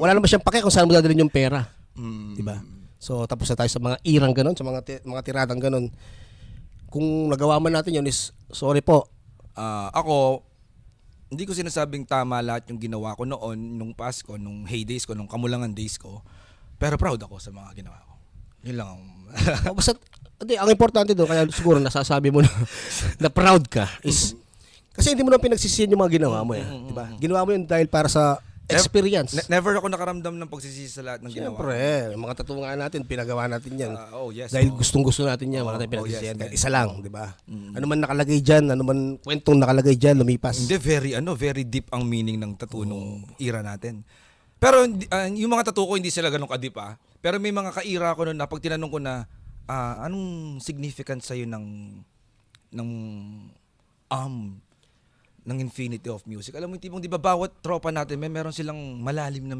wala naman siyang pake kung saan mo dadalhin yung pera. Mm. Diba? So, tapos na tayo sa mga irang ganun, sa mga tiradang ganun. Kung nagawa man natin yun is, sorry po. Ako, hindi ko sinasabing tama lahat yung ginawa ko noon, nung past ko, nung heydays ko, nung kamulangan days ko. Pero proud ako sa mga ginawa ko. Yun lang. Basta, hindi, ang importante doon, kaya siguro nasasabi mo na proud ka, is, kasi hindi mo na pinagsisihan yung mga ginawa mo. Diba? Ginawa mo yun dahil para sa experience. Never ako nakaramdam ng pagsisisi sa lahat ng ginawa ko. Siyempre, yung mga tatungan natin, pinagawa natin yan. Yes. Dahil gustong-gusto natin yan, wala tayong pinagsisihan. yes. Isa lang, di ba? Ano man nakalagay dyan, ano man kwentong nakalagay dyan, lumipas. Hindi, very deep ang meaning ng tattoo nung era natin. Pero yung mga tattoo ko, hindi sila ganun kadip Pero may mga kaira ko noon na pag tinanong ko na, anong significance sa'yo ng infinity of music? Alam mo yung tipong, di ba, bawat tropa natin, meron silang malalim na